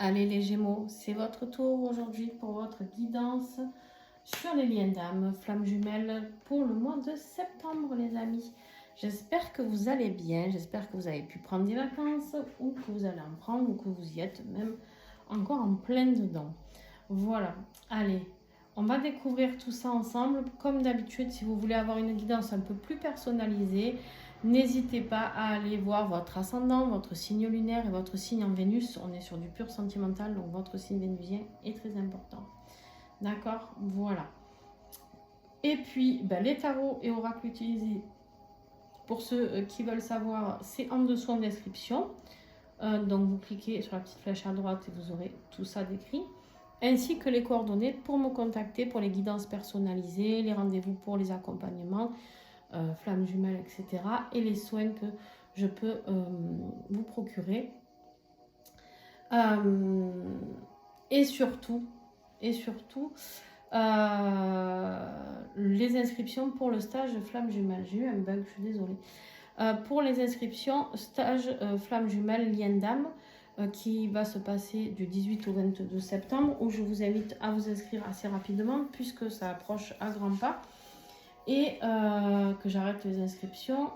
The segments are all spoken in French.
Allez les Gémeaux, c'est votre tour aujourd'hui pour votre guidance sur les liens d'âme, flammes jumelles pour le mois de septembre les amis. J'espère que vous allez bien, j'espère que vous avez pu prendre des vacances ou que vous allez en prendre ou que vous y êtes même encore en plein dedans. Voilà, allez, on va découvrir tout ça ensemble. Comme d'habitude, si vous voulez avoir une guidance un peu plus personnalisée, n'hésitez pas à aller voir votre ascendant, votre signe lunaire et votre signe en Vénus. On est sur du pur sentimental, donc votre signe vénusien est très important. D'accord? Voilà. Et puis, les tarots et oracles utilisés, pour ceux qui veulent savoir, c'est en dessous en description. Donc, vous cliquez sur la petite flèche à droite et vous aurez tout ça décrit. Ainsi que les coordonnées pour me contacter pour les guidances personnalisées, les rendez-vous pour les accompagnements, flammes jumelles, etc. Et les soins que je peux vous procurer. Et surtout, les inscriptions pour le stage flammes jumelles. J'ai eu un bug, je suis désolée. Pour les inscriptions, stage flammes jumelles, lien d'âme, qui va se passer du 18 au 22 septembre, où je vous invite à vous inscrire assez rapidement, puisque ça approche à grands pas, et que j'arrête les inscriptions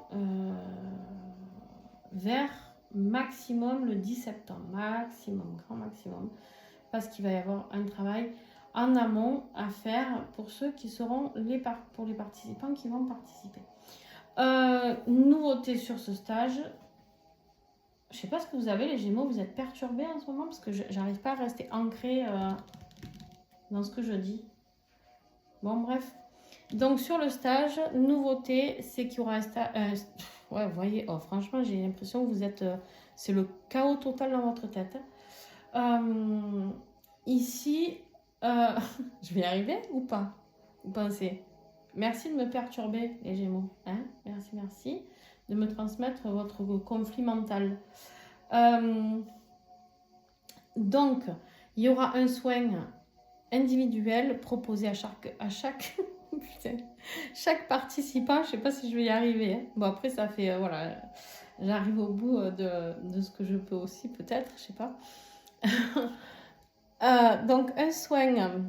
vers maximum le 10 septembre, maximum, grand maximum, parce qu'il va y avoir un travail en amont à faire pour ceux qui seront pour les participants qui vont participer. Nouveauté sur ce stage, je sais pas ce que vous avez les Gémeaux, vous êtes perturbés en ce moment parce que j'arrive pas à rester ancrée dans ce que je dis. Bon bref, donc sur le stage, nouveauté, c'est qu'il y aura un stage. Ouais, vous voyez, oh, franchement, j'ai l'impression que vous êtes. C'est le chaos total dans votre tête. Ici, je vais y arriver ou pas? Vous pensez? Merci de me perturber, les Gémeaux. Hein, merci de me transmettre votre conflit mental. Donc, il y aura un soin individuel proposé à chaque putain, chaque participant. Je sais pas si je vais y arriver. Hein. Bon, après, ça fait... voilà, j'arrive au bout de ce que je peux aussi, peut-être. Je sais pas. Donc, un soin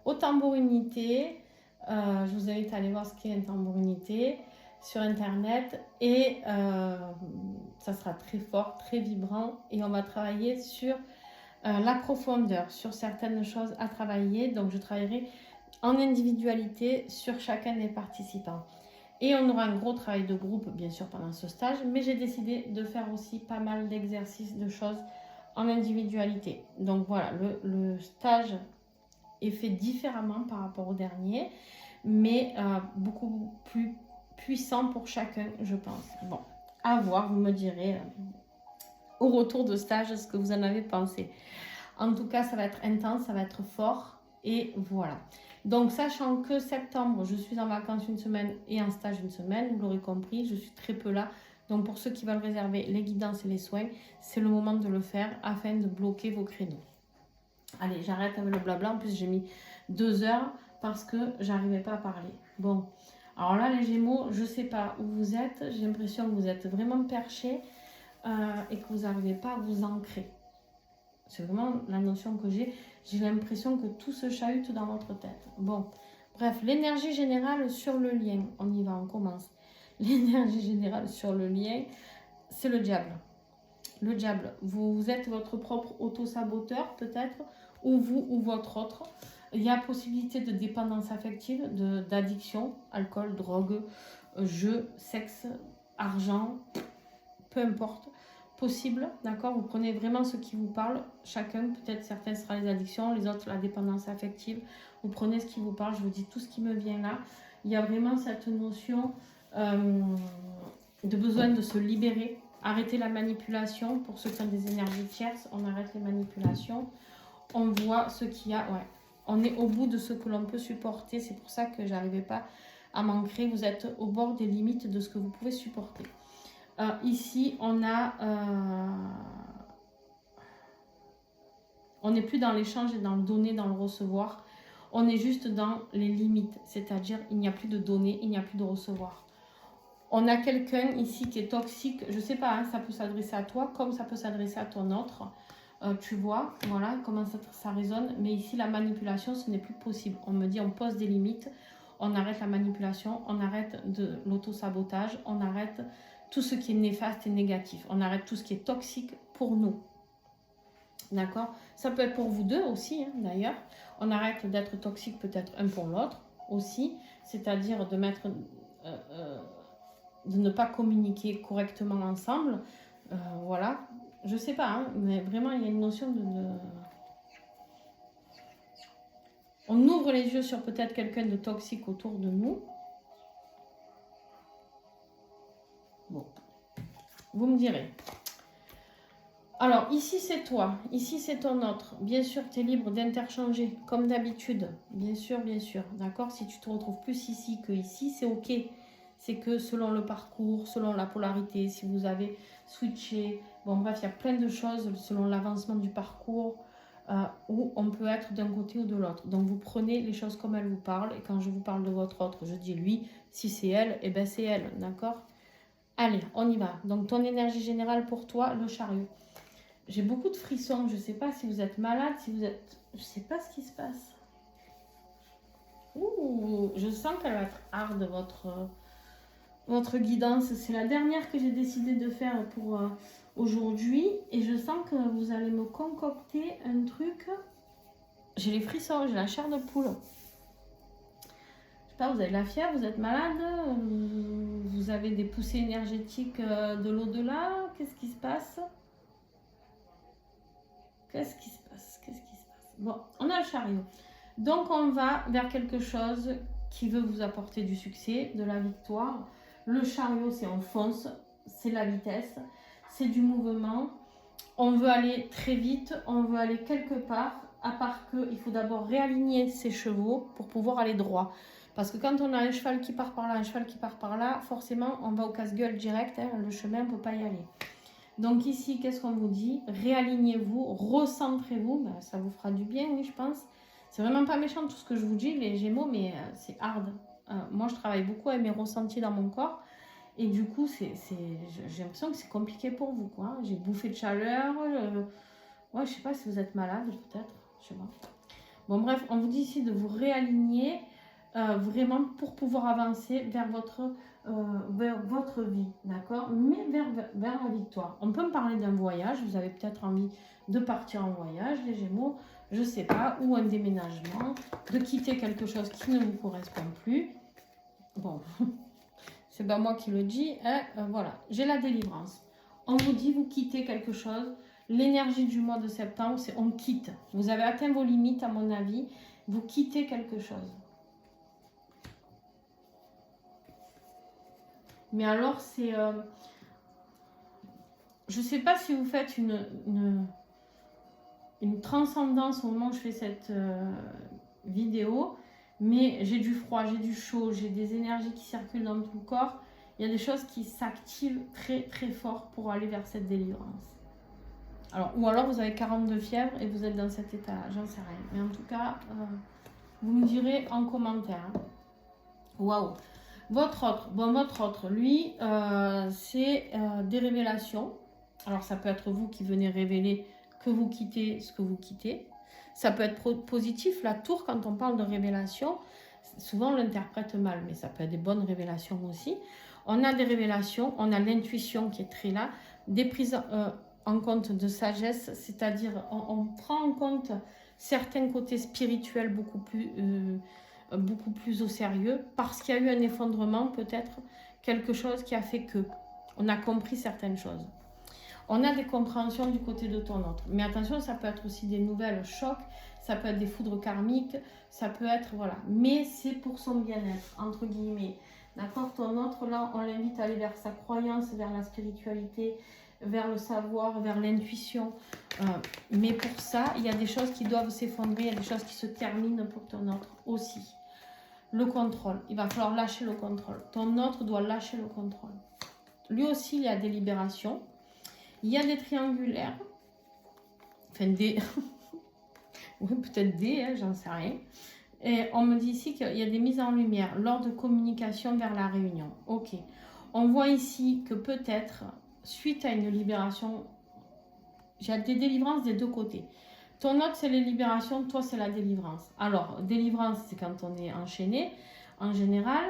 au tambourinité. Je vous invite à aller voir ce qu'est un tambourinité sur internet et ça sera très fort, très vibrant et on va travailler sur la profondeur, sur certaines choses à travailler. Donc je travaillerai en individualité sur chacun des participants et on aura un gros travail de groupe bien sûr pendant ce stage, mais j'ai décidé de faire aussi pas mal d'exercices, de choses en individualité. Donc voilà, le stage est fait différemment par rapport au dernier, mais beaucoup plus puissant pour chacun, je pense. Bon, à voir, vous me direz au retour de stage ce que vous en avez pensé. En tout cas, ça va être intense, ça va être fort, et voilà. Donc, sachant que septembre, je suis en vacances une semaine et en stage une semaine, vous l'aurez compris, je suis très peu là. Donc, pour ceux qui veulent réserver les guidances et les soins, c'est le moment de le faire afin de bloquer vos créneaux. Allez, j'arrête avec le blabla. En plus, j'ai mis 2 heures parce que j'arrivais pas à parler. Bon, alors là, les Gémeaux, je sais pas où vous êtes. J'ai l'impression que vous êtes vraiment perchés et que vous n'arrivez pas à vous ancrer. C'est vraiment la notion que j'ai. J'ai l'impression que tout se chahute dans votre tête. Bon, bref, l'énergie générale sur le lien. On y va, on commence. L'énergie générale sur le lien, c'est le diable. Le diable, vous êtes votre propre auto-saboteur peut-être, ou vous ou votre autre. Il y a possibilité de dépendance affective, d'addiction, alcool, drogue, jeu, sexe, argent, peu importe, possible, d'accord? Vous prenez vraiment ce qui vous parle, chacun, peut-être certains sera les addictions, les autres la dépendance affective. Vous prenez ce qui vous parle, je vous dis tout ce qui me vient là. Il y a vraiment cette notion de besoin de se libérer. Arrêter la manipulation. Pour ceux qui ont des énergies tierces, on arrête les manipulations. On voit ce qu'il y a. Ouais. On est au bout de ce que l'on peut supporter. C'est pour ça que j'arrivais pas à m'ancrer. Vous êtes au bord des limites de ce que vous pouvez supporter. Ici, on a... on n'est plus dans l'échange et dans le donner, dans le recevoir. On est juste dans les limites. C'est-à-dire, il n'y a plus de donner, il n'y a plus de recevoir. On a quelqu'un ici qui est toxique, je sais pas, hein, ça peut s'adresser à toi comme ça peut s'adresser à ton autre. tu vois, voilà comment ça résonne. Mais ici, la manipulation, ce n'est plus possible. On me dit, on pose des limites, on arrête la manipulation, on arrête de l'auto-sabotage, on arrête tout ce qui est néfaste et négatif. On arrête tout ce qui est toxique pour nous. D'accord? Ça peut être pour vous deux aussi, hein, d'ailleurs. On arrête d'être toxique peut-être un pour l'autre aussi. C'est-à-dire de mettre... de ne pas communiquer correctement ensemble. Voilà. Je sais pas, hein, mais vraiment, il y a une notion de... On ouvre les yeux sur peut-être quelqu'un de toxique autour de nous. Bon. Vous me direz. Alors, ici, c'est toi. Ici, c'est ton autre. Bien sûr, tu es libre d'interchanger, comme d'habitude. Bien sûr, bien sûr. D'accord? Si tu te retrouves plus ici que ici, c'est OK. C'est que selon le parcours, selon la polarité, si vous avez switché, bon bref, il y a plein de choses selon l'avancement du parcours où on peut être d'un côté ou de l'autre. Donc vous prenez les choses comme elles vous parlent et quand je vous parle de votre autre, je dis lui, si c'est elle, et ben c'est elle, d'accord? Allez, on y va. Donc ton énergie générale pour toi, le chariot. J'ai beaucoup de frissons, je ne sais pas si vous êtes malade, si vous êtes... Je ne sais pas ce qui se passe. Ouh, je sens qu'elle va être hard, votre guidance. C'est la dernière que j'ai décidé de faire pour aujourd'hui. Et je sens que vous allez me concocter un truc. J'ai les frissons, j'ai la chair de poule. Je sais pas, vous avez de la fièvre, vous êtes malade, vous avez des poussées énergétiques de l'au-delà. Qu'est-ce qui se passe? Qu'est-ce qui se passe? Qu'est-ce qui se passe? Bon, on a le chariot. Donc on va vers quelque chose qui veut vous apporter du succès, de la victoire. Le chariot, c'est on fonce, c'est la vitesse, c'est du mouvement. On veut aller très vite, on veut aller quelque part, à part qu'il faut d'abord réaligner ses chevaux pour pouvoir aller droit. Parce que quand on a un cheval qui part par là, un cheval qui part par là, forcément, on va au casse-gueule direct, hein, le chemin, on ne peut pas y aller. Donc ici, qu'est-ce qu'on vous dit? Réalignez-vous, recentrez-vous, ben, ça vous fera du bien, oui, je pense. C'est vraiment pas méchant tout ce que je vous dis, les Gémeaux, mais c'est hard. Moi, je travaille beaucoup avec mes ressentis dans mon corps. Et du coup, j'ai l'impression que c'est compliqué pour vous, quoi. J'ai bouffé de chaleur. Ouais, je sais pas si vous êtes malade, peut-être. Je sais pas. Bon, bref, on vous dit ici de vous réaligner vraiment pour pouvoir avancer vers votre vie, d'accord? Mais vers la victoire. On peut me parler d'un voyage. Vous avez peut-être envie de partir en voyage, les Gémeaux. Je sais pas, ou un déménagement, de quitter quelque chose qui ne vous correspond plus. Bon, c'est pas moi qui le dis, hein, voilà, j'ai la délivrance. On vous dit, vous quittez quelque chose. L'énergie du mois de septembre, c'est on quitte. Vous avez atteint vos limites, à mon avis. Vous quittez quelque chose. Mais alors, c'est... je sais pas si vous faites une transcendance au moment où je fais cette vidéo, mais j'ai du froid, j'ai du chaud, j'ai des énergies qui circulent dans tout le corps. Il y a des choses qui s'activent très très fort pour aller vers cette délivrance. Alors, ou alors vous avez 42 fièvres et vous êtes dans cet état-là, j'en sais rien. Mais en tout cas, vous me direz en commentaire. Waouh! Votre autre, lui, c'est des révélations. Alors, ça peut être vous qui venez révéler que vous quittez ce que vous quittez. Ça peut être positif. La tour, quand on parle de révélation, souvent on l'interprète mal, mais ça peut être des bonnes révélations aussi. On a des révélations, on a l'intuition qui est très là, des prises en compte de sagesse, c'est-à-dire on prend en compte certains côtés spirituels beaucoup plus au sérieux, parce qu'il y a eu un effondrement, peut-être quelque chose qui a fait que on a compris certaines choses. On a des compréhensions du côté de ton autre. Mais attention, ça peut être aussi des nouvelles chocs, ça peut être des foudres karmiques, ça peut être, voilà. Mais c'est pour son bien-être, entre guillemets. D'accord? Ton autre, là, on l'invite à aller vers sa croyance, vers la spiritualité, vers le savoir, vers l'intuition. Mais pour ça, il y a des choses qui doivent s'effondrer, il y a des choses qui se terminent pour ton autre aussi. Le contrôle, il va falloir lâcher le contrôle. Ton autre doit lâcher le contrôle. Lui aussi, il y a des libérations. Il y a des triangulaires. Enfin, des... oui, peut-être des, hein, j'en sais rien. Et on me dit ici qu'il y a des mises en lumière lors de communication vers la réunion. Ok. On voit ici que peut-être, suite à une libération J'ai des délivrances des deux côtés. Ton autre, c'est les libérations, toi, c'est la délivrance. Alors, délivrance, c'est quand on est enchaîné. En général,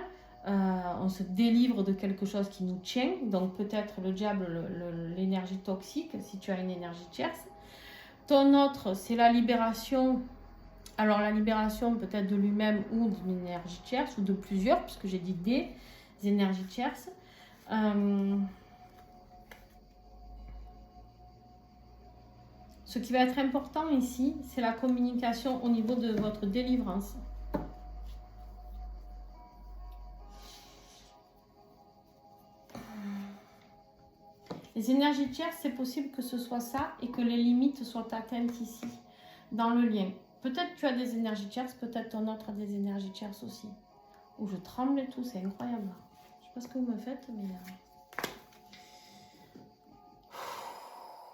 on se délivre de quelque chose qui nous tient. Donc, peut-être le diable, l'énergie toxique, si tu as une énergie tierce. Ton autre, c'est la libération. Alors, la libération peut-être de lui-même ou d'une énergie tierce, ou de plusieurs, puisque j'ai dit des énergies tierces. Ce qui va être important ici, c'est la communication au niveau de votre délivrance. Les énergies tierces, c'est possible que ce soit ça et que les limites soient atteintes ici, dans le lien. Peut-être que tu as des énergies tierces, peut-être ton autre a des énergies tierces aussi. Où je tremble et tout, c'est incroyable. Je ne sais pas ce que vous me faites, mais...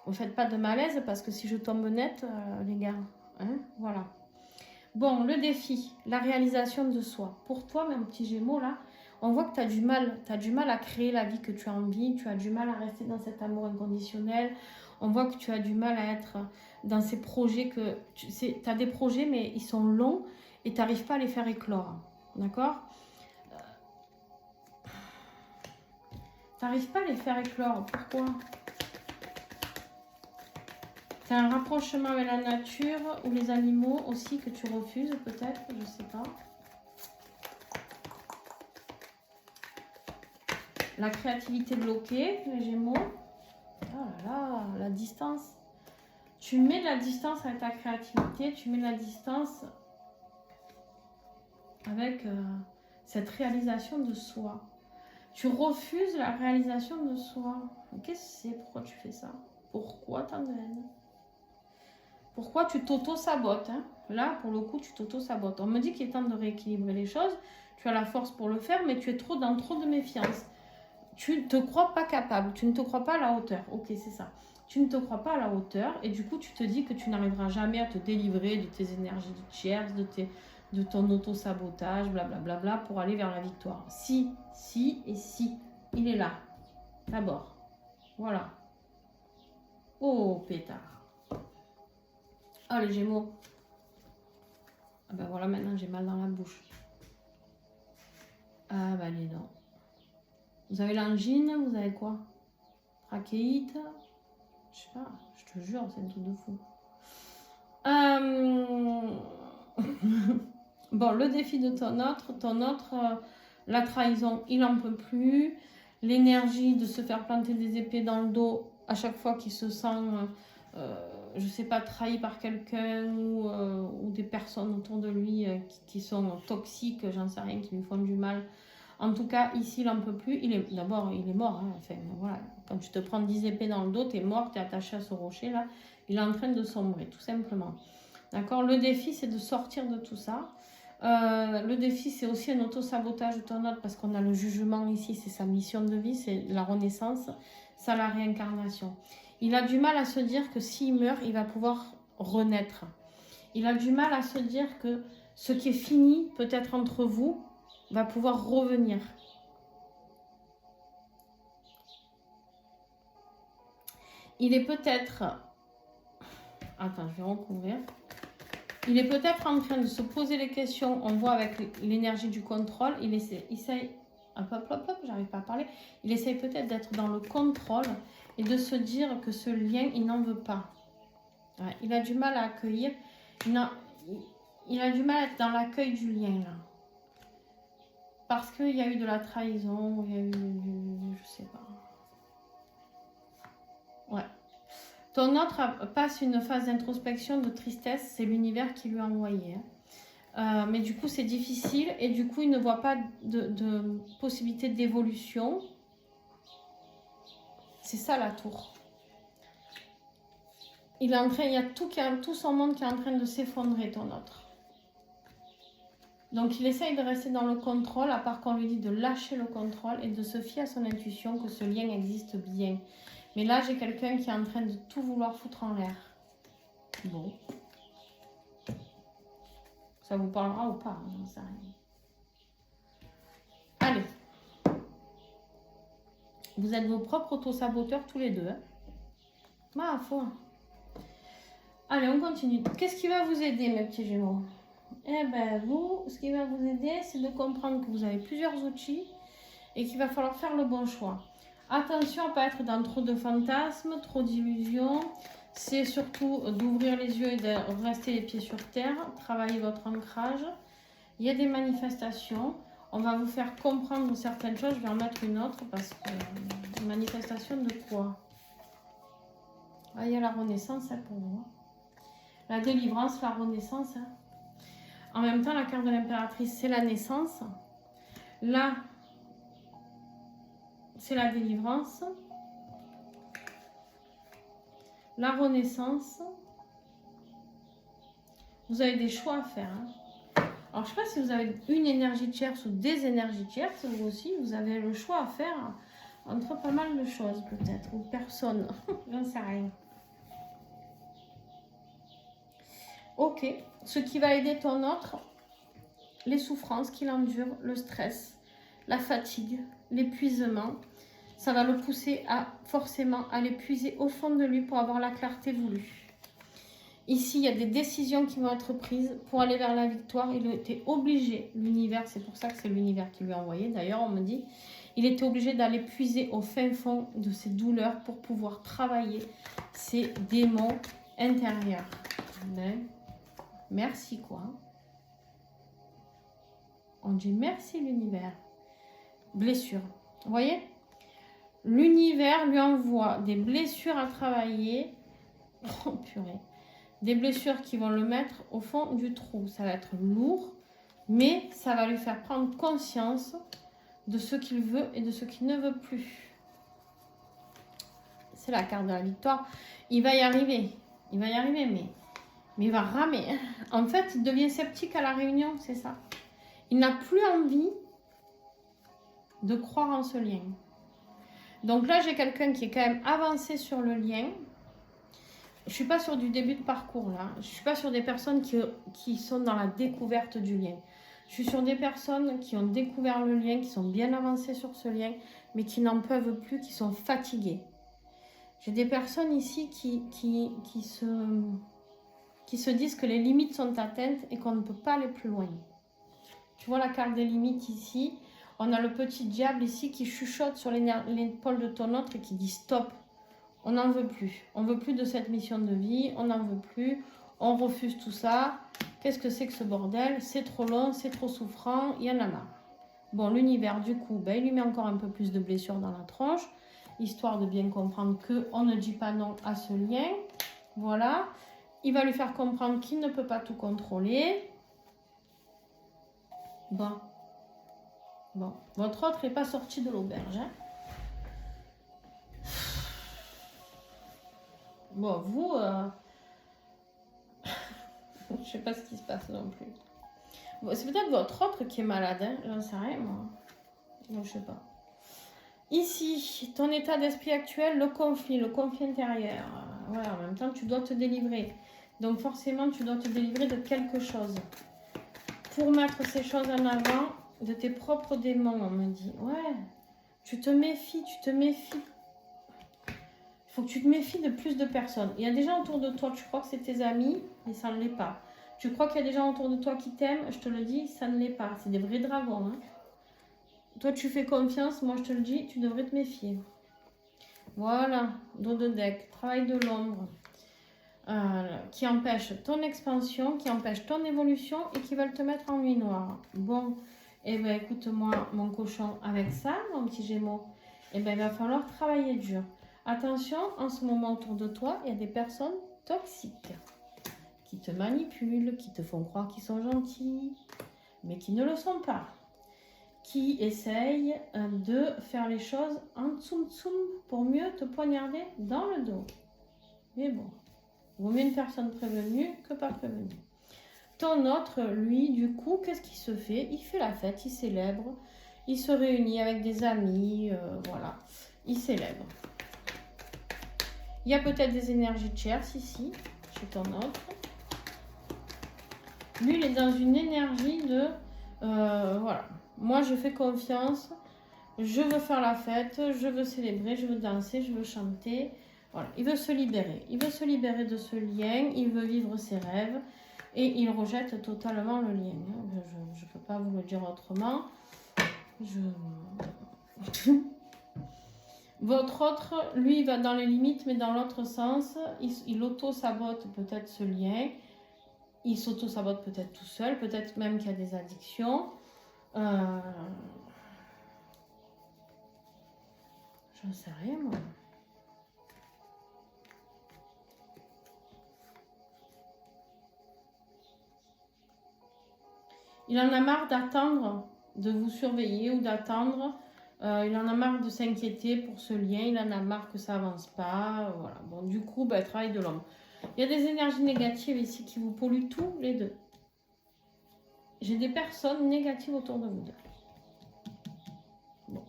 Vous ne faites pas de malaise parce que si je tombe net, les gars, hein, voilà. Bon, le défi, la réalisation de soi. Pour toi, mon petit Gémeaux, là, on voit que tu as du mal à créer la vie que tu as envie, tu as du mal à rester dans cet amour inconditionnel. On voit que tu as du mal à être dans ces projets que... Tu as des projets, mais ils sont longs et tu n'arrives pas à les faire éclore. D'accord ? Tu n'arrives pas à les faire éclore. Pourquoi ? C'est un rapprochement avec la nature ou les animaux aussi que tu refuses peut-être, je ne sais pas. La créativité bloquée, les Gémeaux. Oh là là, la distance. Tu mets de la distance avec ta créativité, tu mets de la distance avec cette réalisation de soi. Tu refuses la réalisation de soi. Qu'est-ce que c'est? Pourquoi tu fais ça? Pourquoi tant de haine? Pourquoi tu t'auto-sabotes, hein? Là, pour le coup, tu t'auto-sabotes. On me dit qu'il est temps de rééquilibrer les choses. Tu as la force pour le faire, mais tu es dans trop de méfiance. Tu ne te crois pas capable. Tu ne te crois pas à la hauteur. Ok, c'est ça. Tu ne te crois pas à la hauteur. Et du coup, tu te dis que tu n'arriveras jamais à te délivrer de tes énergies de tierce, de ton auto-sabotage, blablabla, pour aller vers la victoire. Si, et si. Il est là. D'abord. Voilà. Oh, pétard. Ah, les Gémeaux. Ah ben voilà, maintenant j'ai mal dans la bouche. Ah ben les dents. Vous avez l'angine, vous avez quoi? Trachéite. Je sais pas, je te jure, c'est un truc de fou. Bon, le défi de ton autre, la trahison, il n'en peut plus. L'énergie de se faire planter des épées dans le dos à chaque fois qu'il se sent... je sais pas, trahi par quelqu'un ou des personnes autour de lui qui sont toxiques, j'en sais rien, qui lui font du mal. En tout cas, ici, il n'en peut plus. D'abord, il est mort. Hein. Enfin, voilà. Quand tu te prends 10 épées dans le dos, tu es mort, tu es attaché à ce rocher là. Il est en train de sombrer, tout simplement. D'accord? Le défi, c'est de sortir de tout ça. Le défi, c'est aussi un auto-sabotage de ton autre parce qu'on a le jugement ici, c'est sa mission de vie, c'est la renaissance, c'est la réincarnation. Il a du mal à se dire que s'il meurt, il va pouvoir renaître. Il a du mal à se dire que ce qui est fini, peut-être entre vous, va pouvoir revenir. Il est peut-être... Attends, je vais recouvrir. Il est peut-être en train de se poser les questions. On voit avec l'énergie du contrôle. Il essaye... Hop, hop, hop, hop, j'arrive pas à parler. Il essaye peut-être d'être dans le contrôle et de se dire que ce lien, il n'en veut pas. Ouais, il a du mal à accueillir. Il a du mal à être dans l'accueil du lien, là. Parce qu'il y a eu de la trahison, il y a eu... Je sais pas. Ouais. Ton autre passe une phase d'introspection, de tristesse. C'est l'univers qui lui a envoyé. Mais du coup, c'est difficile. Et du coup, il ne voit pas de possibilité d'évolution. C'est ça, la tour. Il y a tout son monde qui est en train de s'effondrer, ton autre. Donc, il essaye de rester dans le contrôle, à part qu'on lui dit de lâcher le contrôle et de se fier à son intuition que ce lien existe bien. Mais là, j'ai quelqu'un qui est en train de tout vouloir foutre en l'air. Bon. Ça vous parlera ou pas, j'en sais rien. Allez. Vous êtes vos propres auto-saboteurs tous les deux. Hein. Ma foi. Allez, on continue. Qu'est-ce qui va vous aider, mes petits Gémeaux? Eh bien, vous, ce qui va vous aider, c'est de comprendre que vous avez plusieurs outils et qu'il va falloir faire le bon choix. Attention à ne pas être dans trop de fantasmes, trop d'illusions. C'est surtout d'ouvrir les yeux et de rester les pieds sur terre, travailler votre ancrage. Il y a des manifestations. On va vous faire comprendre certaines choses. Je vais en mettre une autre parce que manifestation de quoi? Ah, il y a la renaissance hein, pour moi. La délivrance, la renaissance. Hein. En même temps, la carte de l'impératrice, c'est la naissance. Là, c'est la délivrance. La renaissance. Vous avez des choix à faire. Hein. Alors, je ne sais pas si vous avez une énergie tierce ou des énergies tierces. Vous aussi, vous avez le choix à faire entre pas mal de choses, peut-être. Ou personne. J'en sais rien. Ok. Ce qui va aider ton autre, les souffrances qu'il endure, le stress, la fatigue, l'épuisement. Ça va le pousser à forcément à l'épuiser au fond de lui pour avoir la clarté voulue. Ici, il y a des décisions qui vont être prises pour aller vers la victoire. Il était obligé, l'univers, c'est pour ça que c'est l'univers qui lui a envoyé. D'ailleurs, on me dit, il était obligé d'aller puiser au fin fond de ses douleurs pour pouvoir travailler ses démons intérieurs. Merci quoi. On dit merci l'univers. Blessure. Vous voyez? L'univers lui envoie des blessures à travailler. Oh purée. Des blessures qui vont le mettre au fond du trou. Ça va être lourd, mais ça va lui faire prendre conscience de ce qu'il veut et de ce qu'il ne veut plus. C'est la carte de la victoire. Il va y arriver. Il va y arriver, mais il va ramer. En fait, il devient sceptique à la réunion, c'est ça. Il n'a plus envie de croire en ce lien. Donc là, j'ai quelqu'un qui est quand même avancé sur le lien. Je ne suis pas sur du début de parcours là. Je ne suis pas sur des personnes qui sont dans la découverte du lien. Je suis sur des personnes qui ont découvert le lien, qui sont bien avancées sur ce lien, mais qui n'en peuvent plus, qui sont fatiguées. J'ai des personnes ici qui se disent que les limites sont atteintes et qu'on ne peut pas aller plus loin. Tu vois la carte des limites ici. On a le petit diable ici qui chuchote sur l'épaule de ton autre et qui dit stop. On n'en veut plus. On ne veut plus de cette mission de vie. On n'en veut plus. On refuse tout ça. Qu'est-ce que c'est que ce bordel? C'est trop long, c'est trop souffrant. Il y en a marre. Bon, l'univers, du coup, ben, il lui met encore un peu plus de blessures dans la tronche, histoire de bien comprendre qu'on ne dit pas non à ce lien. Voilà. Il va lui faire comprendre qu'il ne peut pas tout contrôler. Bon. Votre autre n'est pas sorti de l'auberge. Hein. Bon, vous... je ne sais pas ce qui se passe non plus. Bon, c'est peut-être votre autre qui est malade. Hein. J'en sais rien, moi. Non, je sais pas. Ici, ton état d'esprit actuel, le conflit intérieur. Ouais, en même temps, tu dois te délivrer. Donc, forcément, tu dois te délivrer de quelque chose. Pour mettre ces choses en avant, de tes propres démons, on me dit. Ouais, tu te méfies. Il faut que tu te méfies de plus de personnes. Il y a des gens autour de toi, tu crois que c'est tes amis, mais ça ne l'est pas. Tu crois qu'il y a des gens autour de toi qui t'aiment, je te le dis, ça ne l'est pas. C'est des vrais dragons. Hein. Toi, tu fais confiance, moi je te le dis, tu devrais te méfier. Voilà, dos de deck, travail de l'ombre, qui empêche ton expansion, qui empêche ton évolution et qui veulent te mettre en nuit noire. Bon, eh bien écoute-moi mon cochon, avec ça, mon petit Gémeaux, eh bien il va falloir travailler dur. Attention, en ce moment autour de toi, il y a des personnes toxiques qui te manipulent, qui te font croire qu'ils sont gentils, mais qui ne le sont pas. Qui essayent de faire les choses en tsum-tsum pour mieux te poignarder dans le dos. Mais bon, vaut mieux une personne prévenue que pas prévenue. Ton autre, lui, du coup, qu'est-ce qu'il se fait? Il fait la fête, il célèbre, il se réunit avec des amis, voilà, il célèbre. Il y a peut-être des énergies tierces ici, chez ton autre. Lui, il est dans une énergie de... voilà. Moi, je fais confiance. Je veux faire la fête. Je veux célébrer. Je veux danser. Je veux chanter. Voilà, il veut se libérer. Il veut se libérer de ce lien, il veut vivre ses rêves et il rejette totalement le lien. Je ne peux pas vous le dire autrement. Votre autre, lui, il va dans les limites, mais dans l'autre sens, il auto-sabote peut-être ce lien. Il s'auto-sabote peut-être tout seul, peut-être même qu'il y a des addictions. Je ne sais rien, moi. Il en a marre d'attendre, de vous surveiller ou d'attendre. Il en a marre de s'inquiéter pour ce lien. Il en a marre que ça avance pas. Voilà. Bon, du coup, travail de l'homme. Il y a des énergies négatives ici qui vous polluent tous les deux. J'ai des personnes négatives autour de vous deux. Bon.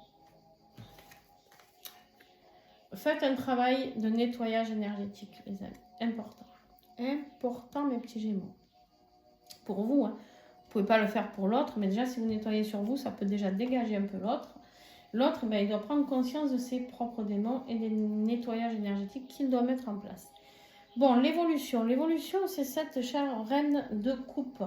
Faites un travail de nettoyage énergétique, les amis. Important. Important, mes petits gémeaux. Pour vous, hein. Vous ne pouvez pas le faire pour l'autre, mais déjà, si vous nettoyez sur vous, ça peut déjà dégager un peu l'autre. L'autre, il doit prendre conscience de ses propres démons et des nettoyages énergétiques qu'il doit mettre en place. Bon, l'évolution. L'évolution, c'est cette chère reine de coupe.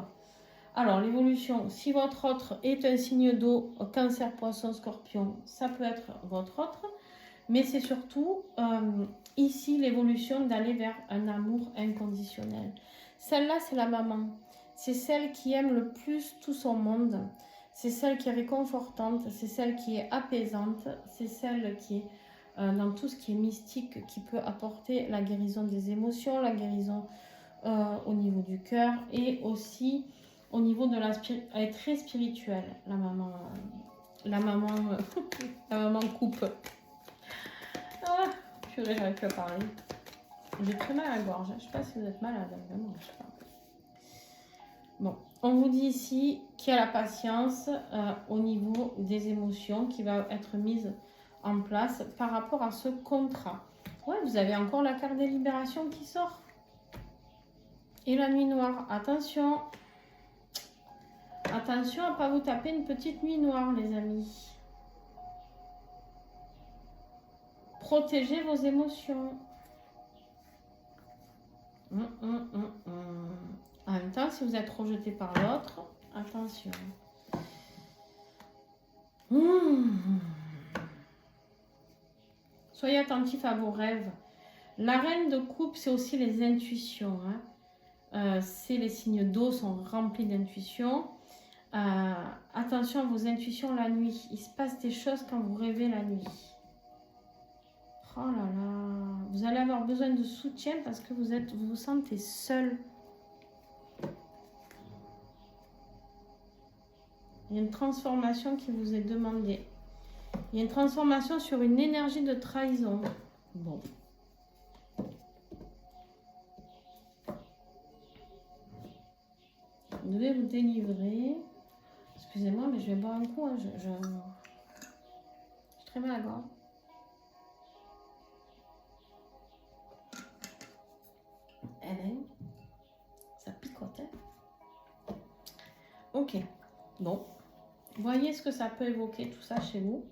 Alors, l'évolution, si votre autre est un signe d'eau, cancer, poisson, scorpion, ça peut être votre autre. Mais c'est surtout, ici, l'évolution d'aller vers un amour inconditionnel. Celle-là, c'est la maman. C'est celle qui aime le plus tout son monde. C'est celle qui est réconfortante. C'est celle qui est apaisante. C'est celle qui est dans tout ce qui est mystique, qui peut apporter la guérison des émotions, la guérison au niveau du cœur et aussi au niveau de la elle est très spirituelle, la maman. La maman coupe. Ah, purée, j'arrive plus à parler. J'ai très mal à la gorge. Je ne sais pas si vous êtes malade, vraiment, je sais pas. Bon, on vous dit ici qu'il y a la patience au niveau des émotions qui va être mise en place par rapport à ce contrat. Ouais, vous avez encore la carte des libérations qui sort. Et la nuit noire, attention. Attention à ne pas vous taper une petite nuit noire, les amis. Protégez vos émotions. En même temps, si vous êtes rejeté par l'autre, attention. Soyez attentifs à vos rêves. La reine de coupe, c'est aussi les intuitions. C'est les signes d'eau sont remplis d'intuitions. Attention à vos intuitions la nuit. Il se passe des choses quand vous rêvez la nuit. Oh là là. Vous allez avoir besoin de soutien parce que vous vous sentez seul. Il y a une transformation qui vous est demandée. Il y a une transformation sur une énergie de trahison. Bon. Vous devez vous délivrer. Excusez-moi, mais je vais boire un coup. Hein. J'ai très mal à la gorge. Eh bien, ça picote. Hein. Ok. Bon. Voyez ce que ça peut évoquer tout ça chez vous.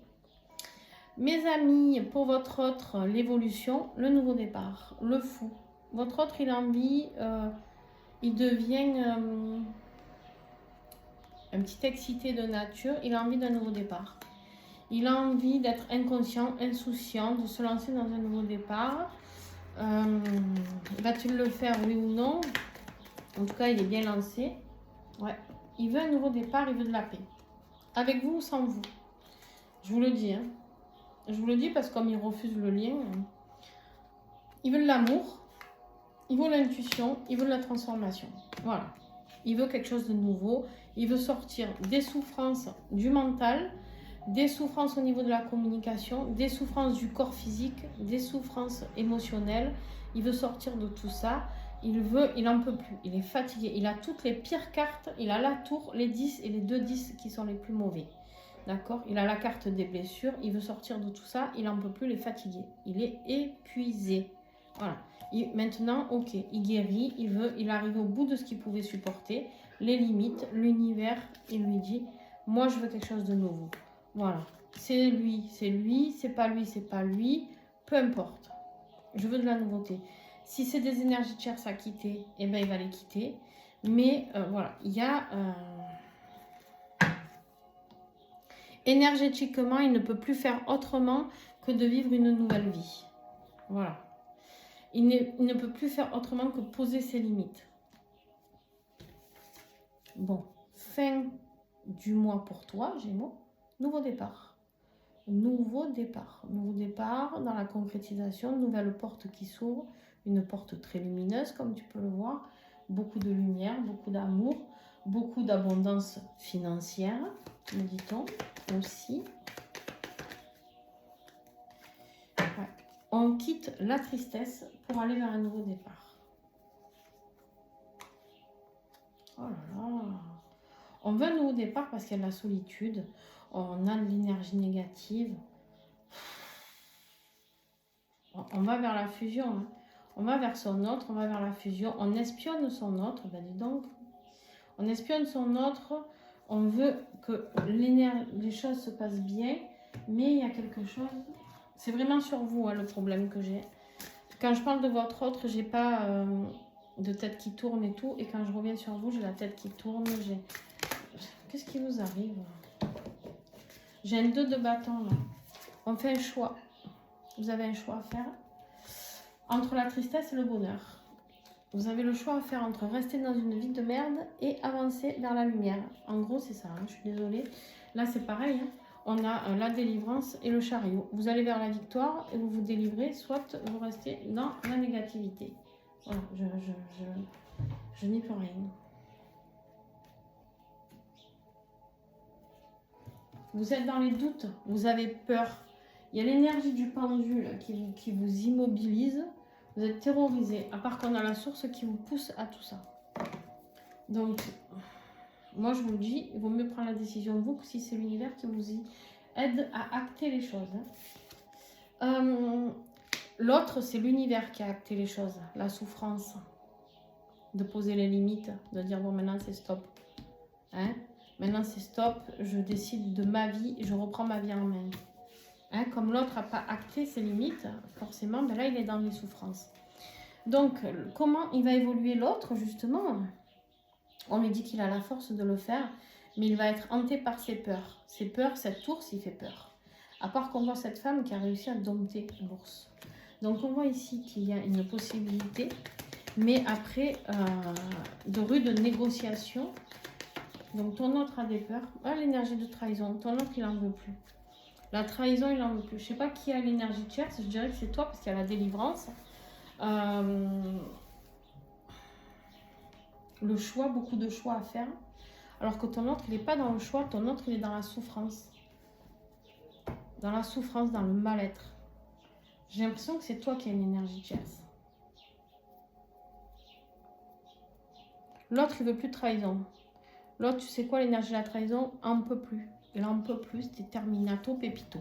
Mes amis, pour votre autre, l'évolution, le nouveau départ, le fou. Votre autre, il a envie, il devient un petit excité de nature, il a envie d'un nouveau départ. Il a envie d'être inconscient, insouciant, de se lancer dans un nouveau départ. Va-t-il le faire, oui ou non? En tout cas, il est bien lancé. Ouais. Il veut un nouveau départ, il veut de la paix. Avec vous ou sans vous. Je vous le dis. Hein. Je vous le dis parce que comme il refuse le lien, il veut de l'amour, il veut l'intuition, il veut de la transformation. Voilà. Il veut quelque chose de nouveau. Il veut sortir des souffrances du mental, des souffrances au niveau de la communication, des souffrances du corps physique, des souffrances émotionnelles. Il veut sortir de tout ça. Il n'en peut plus. Il est fatigué. Il a toutes les pires cartes. Il a la tour, les 10 et les 2-10 qui sont les plus mauvais. D'accord? Il a la carte des blessures. Il veut sortir de tout ça. Il n'en peut plus. Il est fatigué. Il est épuisé. Voilà. Maintenant, ok, il guérit. Il arrive au bout de ce qu'il pouvait supporter. Les limites, l'univers, il lui dit, moi je veux quelque chose de nouveau. Voilà. C'est lui, c'est pas lui, c'est pas lui. Peu importe. Je veux de la nouveauté. Si c'est des énergies tierces à quitter, eh ben, il va les quitter. Mais voilà, il y a... énergétiquement, il ne peut plus faire autrement que de vivre une nouvelle vie. Voilà. Il ne peut plus faire autrement que poser ses limites. Bon, fin du mois pour toi, Gémeaux. Nouveau départ. Nouveau départ. Nouveau départ dans la concrétisation. Nouvelle porte qui s'ouvre. Une porte très lumineuse, comme tu peux le voir. Beaucoup de lumière, beaucoup d'amour, beaucoup d'abondance financière, me dit-on aussi. Ouais. On quitte la tristesse pour aller vers un nouveau départ. Oh là là. On veut un nouveau départ parce qu'il y a de la solitude. On a de l'énergie négative. On va vers la fusion. Hein. On va vers son autre, on va vers la fusion. On espionne son autre. Ben dis donc. On espionne son autre. On veut que les choses se passent bien. Mais il y a quelque chose... C'est vraiment sur vous hein, le problème que j'ai. Quand je parle de votre autre, j'ai pas de tête qui tourne et tout. Et quand je reviens sur vous, j'ai la tête qui tourne. Qu'est-ce qui vous arrive? J'ai un 2 de bâton là. On fait un choix. Vous avez un choix à faire. Entre la tristesse et le bonheur. Vous avez le choix à faire entre rester dans une vie de merde et avancer vers la lumière. En gros, c'est ça. Hein, je suis désolée. Là, c'est pareil. Hein. On a la délivrance et le chariot. Vous allez vers la victoire et vous vous délivrez, soit vous restez dans la négativité. Voilà, je n'y peux rien. Vous êtes dans les doutes, vous avez peur. Il y a l'énergie du pendule qui vous immobilise. Vous êtes terrorisé, à part qu'on a la source qui vous pousse à tout ça. Donc, moi je vous le dis, il vaut mieux prendre la décision vous que si c'est l'univers qui vous y aide à acter les choses. L'autre, c'est l'univers qui a acté les choses, la souffrance. De poser les limites, de dire bon maintenant c'est stop. Hein? Maintenant c'est stop, je décide de ma vie, je reprends ma vie en main. Hein, comme l'autre n'a pas acté ses limites, forcément, ben là, il est dans les souffrances. Donc, comment il va évoluer l'autre, justement? On lui dit qu'il a la force de le faire, mais il va être hanté par ses peurs. Ses peurs, cet ours, il fait peur. À part qu'on voit cette femme qui a réussi à dompter l'ours. Donc, on voit ici qu'il y a une possibilité, mais après, de rudes négociations. Donc, ton autre a des peurs. Ah, l'énergie de trahison. Ton autre, il n'en veut plus. La trahison, il n'en veut plus. Je ne sais pas qui a l'énergie tierce, je dirais que c'est toi parce qu'il y a la délivrance. Le choix, beaucoup de choix à faire. Alors que ton autre, il n'est pas dans le choix, ton autre, il est dans la souffrance. Dans la souffrance, dans le mal-être. J'ai l'impression que c'est toi qui as une énergie tierce. L'autre, il ne veut plus de trahison. L'autre, tu sais quoi, l'énergie de la trahison, on ne peut plus. Il en peut plus, c'est terminato, pepito.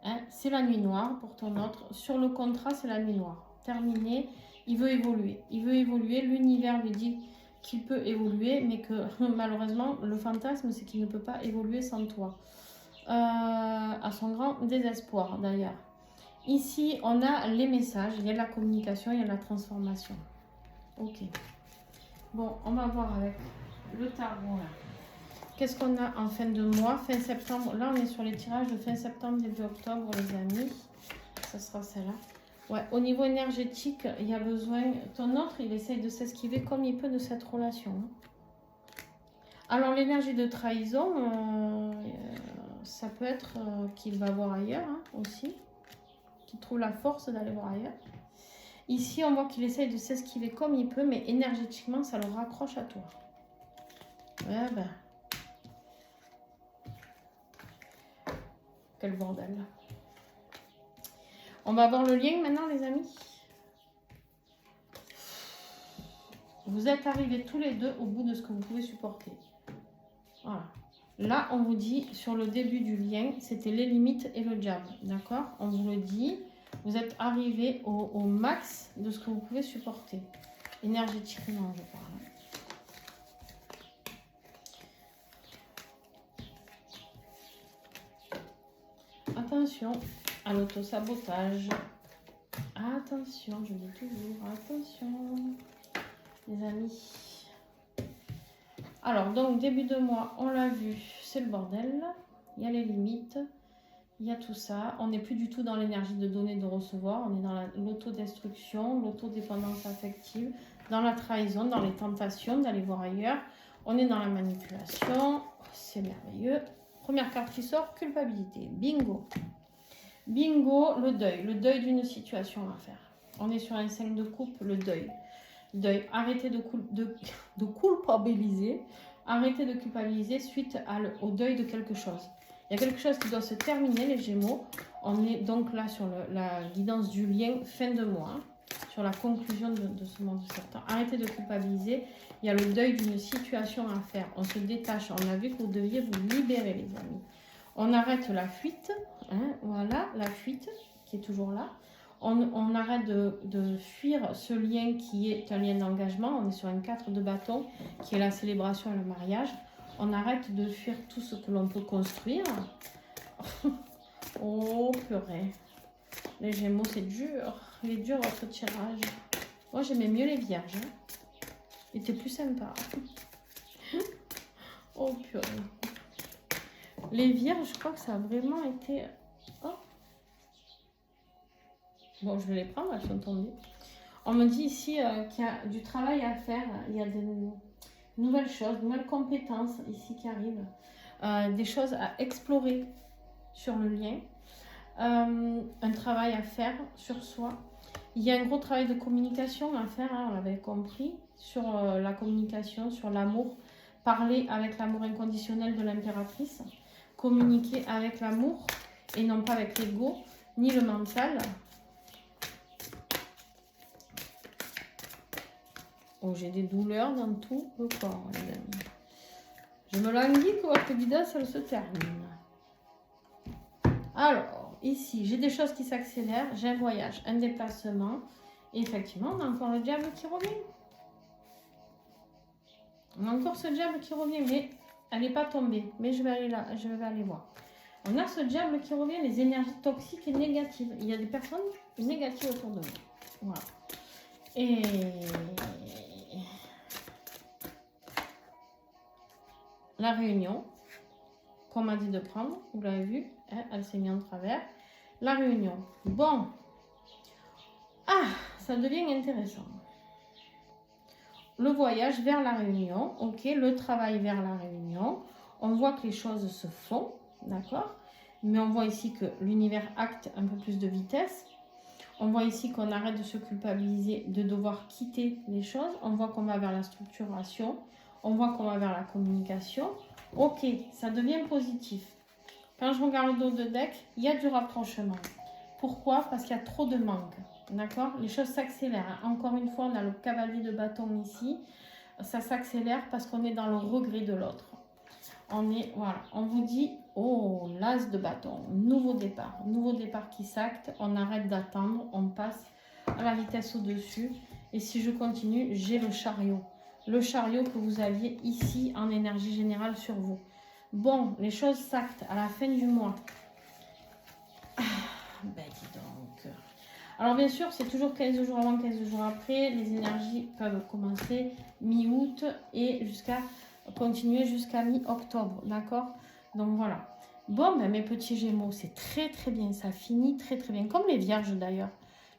Hein, c'est la nuit noire pour ton autre. Sur le contrat, c'est la nuit noire. Terminé, il veut évoluer. Il veut évoluer, l'univers lui dit qu'il peut évoluer, mais que malheureusement, le fantasme, c'est qu'il ne peut pas évoluer sans toi. À son grand désespoir, d'ailleurs. Ici, on a les messages, il y a de la communication, il y a de la transformation. Ok. Bon, on va voir avec le tarot, là. Qu'est-ce qu'on a en fin de mois, fin septembre? Là, on est sur les tirages de fin septembre, début octobre, les amis. Ça sera celle-là. Ouais, au niveau énergétique, il y a besoin... Ton autre, il essaye de s'esquiver comme il peut de cette relation. Alors, l'énergie de trahison, ça peut être qu'il va voir ailleurs hein, aussi. Qu'il trouve la force d'aller voir ailleurs. Ici, on voit qu'il essaye de s'esquiver comme il peut, mais énergétiquement, ça le raccroche à toi. Ouais, ben... Quel bordel. On va voir le lien maintenant, les amis. Vous êtes arrivés tous les deux au bout de ce que vous pouvez supporter. Voilà. Là, on vous dit, sur le début du lien, c'était les limites et le diable. D'accord? On vous le dit. Vous êtes arrivés au max de ce que vous pouvez supporter. Énergétiquement, je parle. Attention à l'autosabotage. Attention, je dis toujours, attention, les amis. Alors, donc, début de mois, on l'a vu, c'est le bordel. Il y a les limites, il y a tout ça. On n'est plus du tout dans l'énergie de donner, de recevoir. On est dans l'autodestruction, l'autodépendance affective, dans la trahison, dans les tentations d'aller voir ailleurs. On est dans la manipulation. C'est merveilleux. Première carte qui sort, culpabilité. Bingo. Bingo, le deuil d'une situation à faire. On est sur un 5 de coupe, le deuil. Deuil. Arrêtez de culpabiliser. Arrêtez de culpabiliser suite au deuil de quelque chose. Il y a quelque chose qui doit se terminer, les Gémeaux. On est donc là sur la guidance du lien fin de mois, sur la conclusion de ce mois de septembre. Arrêtez de culpabiliser. Il y a le deuil d'une situation à faire. On se détache. On a vu que vous deviez vous libérer, les amis. On arrête la fuite. Hein, voilà, la fuite qui est toujours là. On arrête de fuir ce lien qui est un lien d'engagement. On est sur un 4 de bâton qui est la célébration et le mariage. On arrête de fuir tout ce que l'on peut construire. Oh purée. Les Gémeaux, c'est dur. Il est dur votre tirage. Moi, j'aimais mieux les Vierges. Hein. Il était plus sympa. Oh purée. Les Vierges, je crois que ça a vraiment été... Oh. Bon, je vais les prendre, elles sont tombées. On me dit ici qu'il y a du travail à faire. Il y a des nouvelles choses, nouvelles compétences ici qui arrivent. Des choses à explorer sur le lien. Un travail à faire sur soi. Il y a un gros travail de communication à faire, hein, on l'avait compris, sur la communication, sur l'amour. Parler avec l'amour inconditionnel de l'impératrice. Communiquer avec l'amour et non pas avec l'ego, ni le mental. Oh, j'ai des douleurs dans tout le corps, les amis. Je me languis que votre guidance, elle se termine. Alors, ici, j'ai des choses qui s'accélèrent. J'ai un voyage, un déplacement. Et effectivement, on a encore le diable qui revient. On a encore ce diable qui revient, mais elle n'est pas tombée. Mais je vais aller là, je vais aller voir. On a ce diable qui revient, les énergies toxiques et négatives. Il y a des personnes négatives autour de nous. Voilà. Et... la réunion, qu'on m'a dit de prendre, vous l'avez vu, hein, elle s'est mise en travers. La réunion. Bon. Ah, ça devient intéressant. Le voyage vers la réunion, ok, le travail vers la réunion. On voit que les choses se font, d'accord? Mais on voit ici que l'univers acte un peu plus de vitesse. On voit ici qu'on arrête de se culpabiliser, de devoir quitter les choses. On voit qu'on va vers la structuration. On voit qu'on va vers la communication. Ok, ça devient positif. Quand je regarde le dos de deck, il y a du rapprochement. Pourquoi? Parce qu'il y a trop de manque. D'accord? Les choses s'accélèrent. Encore une fois, on a le cavalier de bâton ici. Ça s'accélère parce qu'on est dans le regret de l'autre. Voilà, on vous dit, oh, l'as de bâton, nouveau départ qui s'acte. On arrête d'attendre, on passe à la vitesse au-dessus. Et si je continue, j'ai le chariot. Le chariot que vous aviez ici en énergie générale sur vous. Bon, les choses s'actent à la fin du mois. Ah, ben dis donc. Alors bien sûr, c'est toujours 15 jours avant, 15 jours après. Les énergies peuvent commencer mi-août et continuer jusqu'à mi-octobre. D'accord? Donc voilà. Bon, ben mes petits Gémeaux, c'est très très bien. Ça finit très très bien. Comme les Vierges d'ailleurs.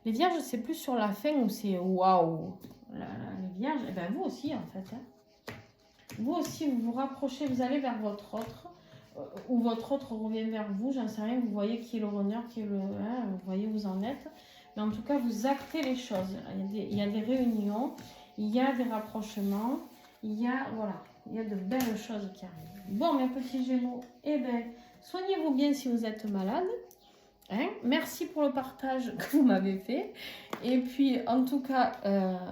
Les Vierges, c'est plus sur la fin où c'est waouh. Les Vierges, et ben vous aussi en fait. Hein. Vous aussi, vous vous rapprochez, vous allez vers votre autre. Ou votre autre revient vers vous, j'en sais rien. Vous voyez qui est le runner, qui est le... Hein, vous voyez où vous en êtes. Mais en tout cas, vous actez les choses. Il y a des réunions, il y a des rapprochements, il y a de belles choses qui arrivent. Bon, mes petits Gémeaux, eh bien, soignez-vous bien si vous êtes malade. Hein? Merci pour le partage que vous m'avez fait. Et puis, en tout cas,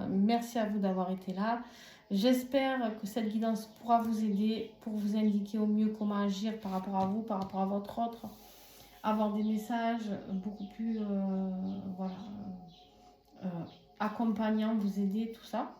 merci à vous d'avoir été là. J'espère que cette guidance pourra vous aider pour vous indiquer au mieux comment agir par rapport à vous, par rapport à votre autre. Avoir des messages beaucoup plus accompagnants, vous aider, tout ça.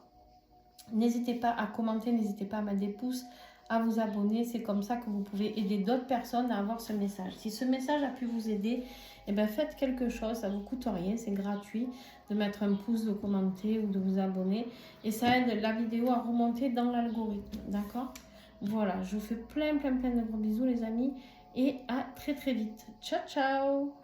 N'hésitez pas à commenter, n'hésitez pas à mettre des pouces, à vous abonner. C'est comme ça que vous pouvez aider d'autres personnes à avoir ce message. Si ce message a pu vous aider, et ben faites quelque chose, ça vous coûte rien, c'est gratuit, de mettre un pouce, de commenter ou de vous abonner, et ça aide la vidéo à remonter dans l'algorithme, d'accord? Voilà, je vous fais plein de gros bisous les amis, et à très vite. Ciao ciao!